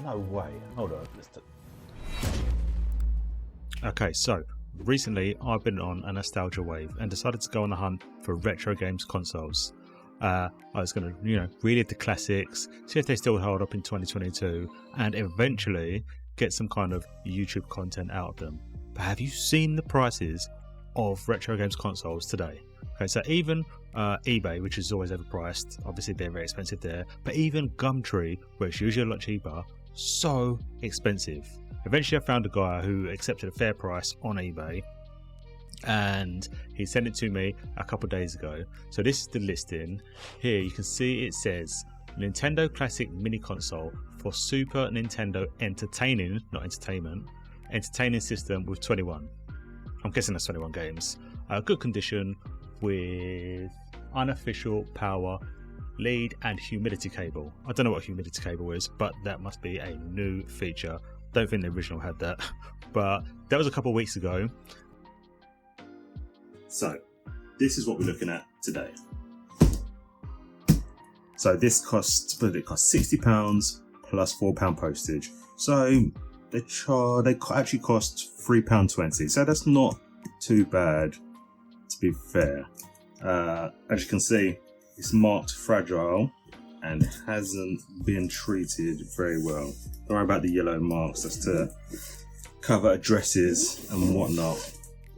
No way. Hold on. Okay, so recently I've been on a nostalgia wave and decided to go on the hunt for retro games consoles. I was going to, read the classics, see if they still hold up in 2022, and eventually get some kind of YouTube content out of them. But have you seen the prices of retro games consoles today? Okay, so even eBay, which is always overpriced, obviously they're very expensive there, but even Gumtree, where it's usually a lot cheaper, so expensive. Eventually I found a guy who accepted a fair price on eBay, and he sent it to me a couple of days ago. So this is the listing. Here you can see it says Nintendo Classic Mini Console for Super Nintendo Entertaining, not Entertainment, Entertaining System with 21. I'm guessing that's 21 games. Good condition with unofficial power lead and humidity cable. I don't know what humidity cable is, but that must be a new feature. Don't think the original had that, but that was a couple of weeks ago. So this is what we're looking at today. So this costs £60 plus £4 postage. So they actually cost £3.20. So that's not too bad, to be fair. As you can see, it's marked fragile and hasn't been treated very well. Don't worry about the yellow marks, that's to cover addresses and whatnot.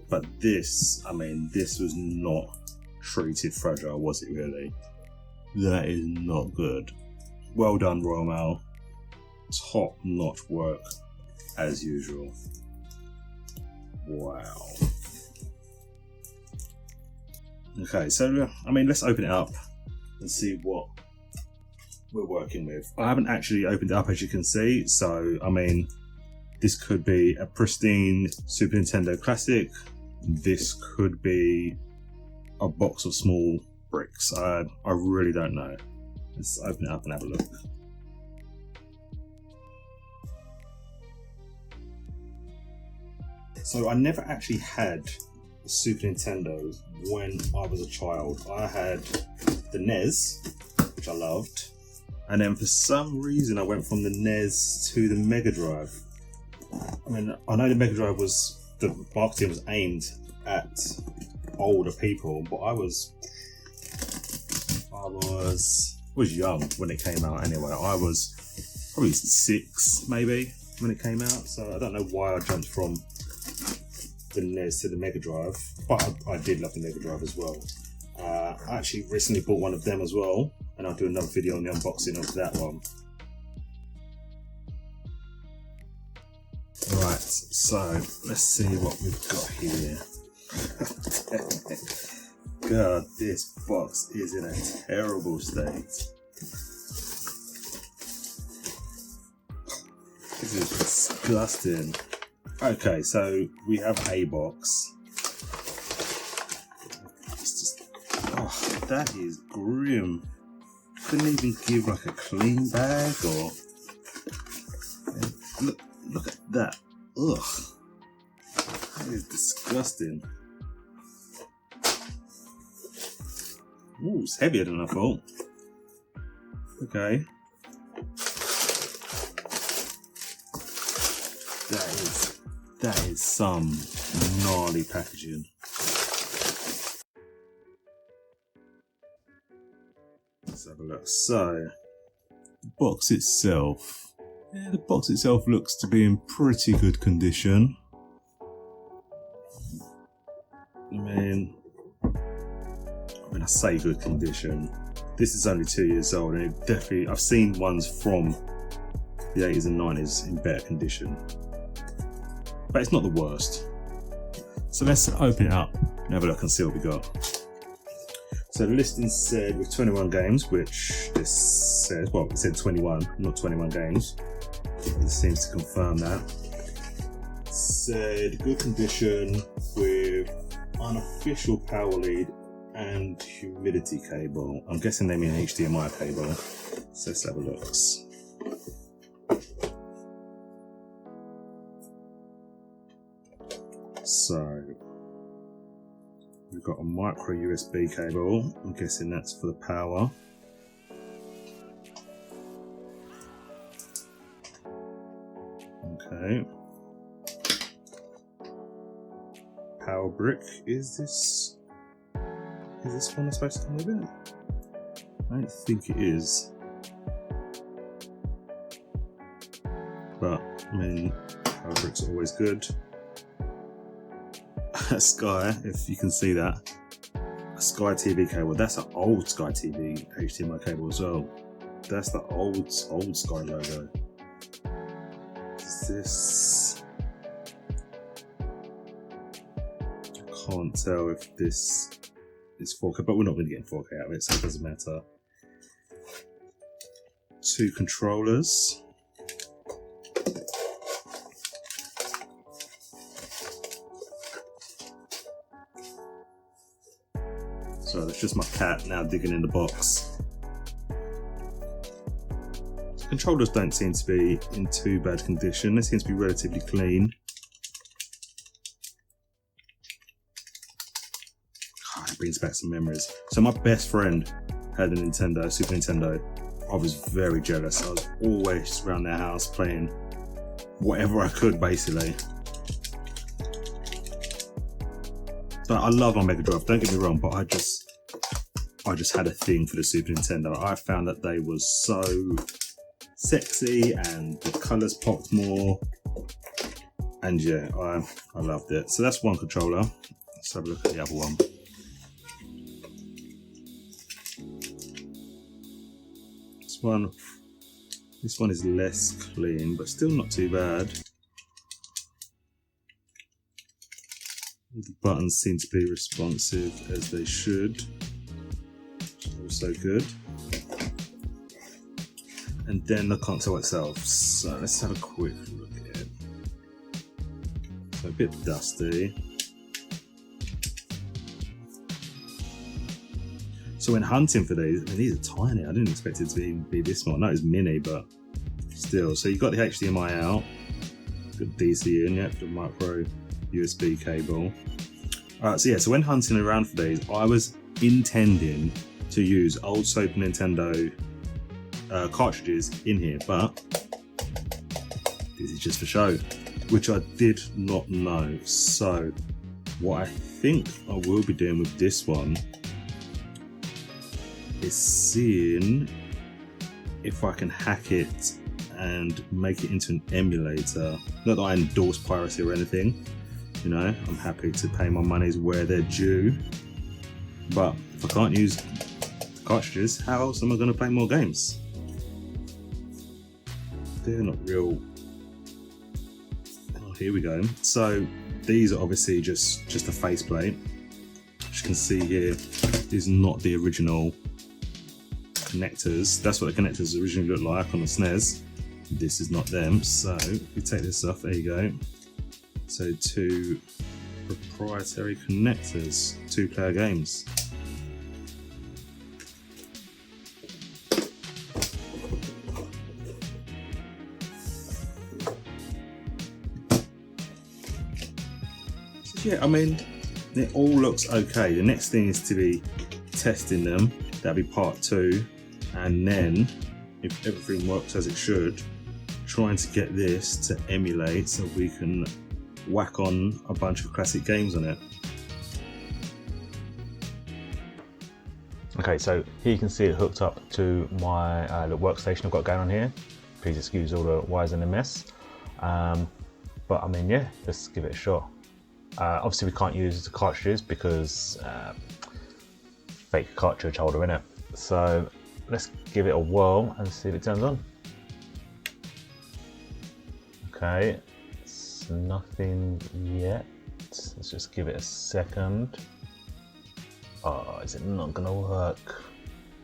But this was not treated fragile, was it really? That is not good. Well done, Royal Mail. Top notch work as usual. Wow. Okay, so let's open it up and see what we're working with. I haven't actually opened it up, as you can see, so this could be a pristine Super Nintendo Classic. This could be a box of small bricks. I really don't know. Let's open it up and have a look. So I never actually had a Super Nintendo when I was a child. I had the NES, which I loved, and then for some reason I went from the NES to the Mega Drive. I know the Mega Drive the marketing was aimed at older people, but I was young when it came out anyway. I was probably 6 maybe when it came out, so I don't know why I jumped from the NES to the Mega Drive, but I did love the Mega Drive as well. I actually recently bought one of them as well, and I'll do another video on the unboxing of that one. Right, so let's see what we've got here. God, this box is in a terrible state. This is disgusting. Okay, so we have a box. That is grim. Couldn't even give like a clean bag or. Look at that. Ugh. That is disgusting. Ooh, it's heavier than I thought. Okay. That is some gnarly packaging. Let's have a look. So, the box itself. Yeah, the box itself looks to be in pretty good condition. I say good condition. This is only 2 years old, and I've seen ones from the 80s and 90s in better condition. But it's not the worst. So let's open it up and have a look and see what we got. So the listing said with 21 games, which this says, well, it said 21, not 21 games. This seems to confirm that. It said good condition with unofficial power lead and humidity cable. I'm guessing they mean HDMI cable. So let's have a look. So We've got a micro USB cable. I'm guessing that's for the power. Okay. Power brick. Is this one that's supposed to come with it? I don't think it is. But I mean, power bricks are always good. Sky, if you can see that, a Sky TV cable. That's an old Sky TV HDMI cable as well. That's the old Sky logo. Is this? I can't tell if this is 4K, but we're not going to get 4K out of it, so it doesn't matter. 2 controllers. So that's just my cat now digging in the box. The controllers don't seem to be in too bad condition. They seem to be relatively clean. Oh, it brings back some memories. So my best friend had a Nintendo, Super Nintendo. I was very jealous. I was always around their house playing whatever I could, basically. So I love my Mega Drive, don't get me wrong, but I just had a thing for the Super Nintendo. I found that they were so sexy and the colours popped more. And yeah, I loved it. So that's one controller. Let's have a look at the other one. This one is less clean, but still not too bad. The buttons seem to be responsive as they should. Also good. And then the console itself. So let's have a quick look at it. So a bit dusty. So when hunting for these, I mean, these are tiny. I didn't expect it to be this small. No, it's mini, but still. So you've got the HDMI out, got DC in, the micro USB cable. Alright, so yeah, so when hunting around for these, I was intending to use old Super Nintendo cartridges in here, but this is just for show, which I did not know. So what I think I will be doing with this one is seeing if I can hack it and make it into an emulator. Not that I endorse piracy or anything, you know, I'm happy to pay my monies where they're due, but if I can't use cartridges, how else am I going to play more games? They're not real. Oh, here we go. So these are obviously just a faceplate. As you can see here, these are not the original connectors. That's what the connectors originally looked like on the SNES. This is not them. So if we take this off, there you go. So 2 proprietary connectors, 2-player games. So yeah, I mean, it all looks okay. The next thing is to be testing them. That'll be part 2, and then if everything works as it should, trying to get this to emulate so we can whack on a bunch of classic games on it. Okay, so here you can see it hooked up to my little workstation I've got going on here. Please excuse all the wires in the mess. But I mean, yeah, let's give it a shot. Obviously we can't use the cartridges because fake cartridge holder in it. So let's give it a whirl and see if it turns on. Okay, it's nothing yet. Let's just give it a second. Oh, is it not gonna work?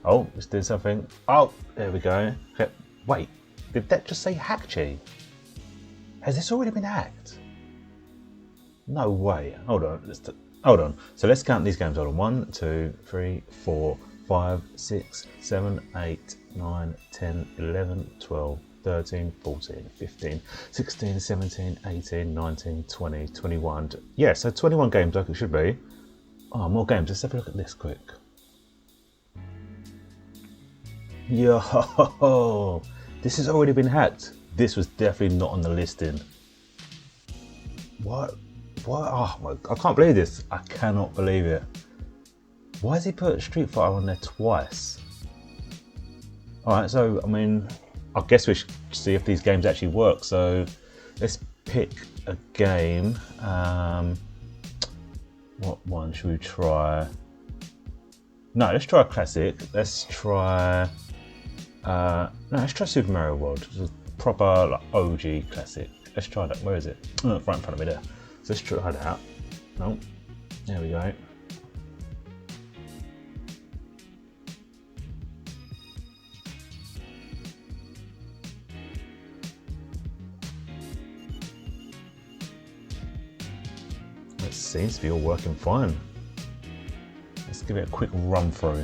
Oh, it's doing something. Oh, there we go. Okay. Wait, did that just say Hackchi? Has this already been hacked? No way. Hold on. Hold on. So let's count these games. Hold on. 1, 2, 3, 4, 5, 6, 7, 8, 9, 10, 11, 12, 13, 14, 15, 16, 17, 18, 19, 20, 21. Yeah, so 21 games like it should be. Oh, more games. Let's have a look at this quick. Yo, this has already been hacked. This was definitely not on the listing. What? Oh my, I can't believe this. I cannot believe it. Why has he put Street Fighter on there twice? Alright, so I mean, I guess we should see if these games actually work. So let's pick a game. What one should we try? No, let's try a classic. Let's try let's try Super Mario World. It's a proper like, OG classic. Let's try that. Where is it? Oh, right in front of me there. So let's try that. No, there we go. It seems to be all working fine. Let's give it a quick run through.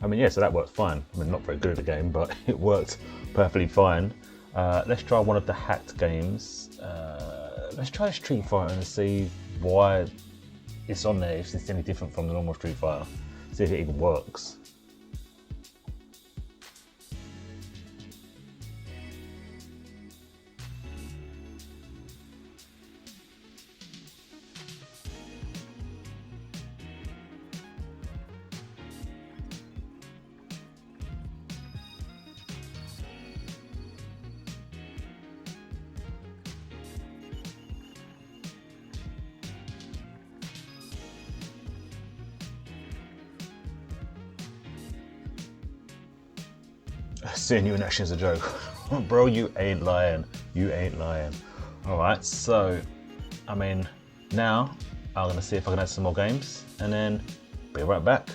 I mean, yeah, so that worked fine. I mean, not very good at the game, but it worked perfectly fine. Let's try one of the hacked games. Let's try Street Fighter and see why it's on there, if it's any different from the normal Street Fighter. See if it even works. Seeing you in action is a joke. Bro, you ain't lying. You ain't lying. Alright, so, I mean, now I'm going to see if I can add some more games and then be right back.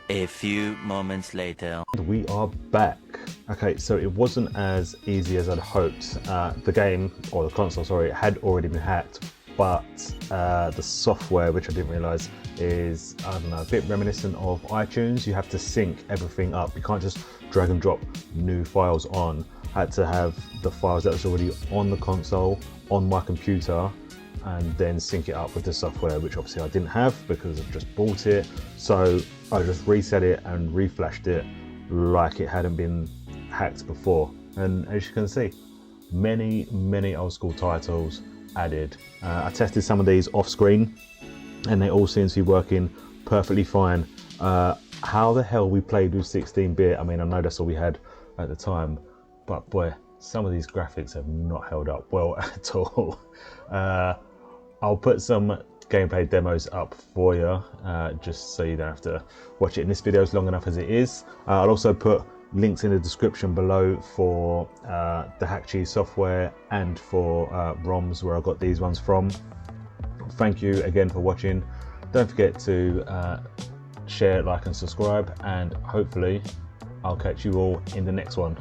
A few moments later. We are back. Okay, so it wasn't as easy as I'd hoped. The game, or the console, sorry, had already been hacked, but the software, which I didn't realise, is, I don't know, a bit reminiscent of iTunes. You have to sync everything up. You can't just drag and drop new files on. I had to have the files that was already on the console, on my computer, and then sync it up with the software, which obviously I didn't have because I've just bought it. So I just reset it and reflashed it like it hadn't been hacked before. And as you can see, many old school titles added. I tested some of these off screen and they all seem to be working perfectly fine. How the hell we played with 16-bit, I mean, I know that's all we had at the time, but boy, some of these graphics have not held up well at all. I'll put some gameplay demos up for you, just so you don't have to watch it in this video as long enough as it is. I'll also put links in the description below for the HackCheese software and for ROMs where I got these ones from. Thank you again for watching. Don't forget to share, like and subscribe, and hopefully I'll catch you all in the next one.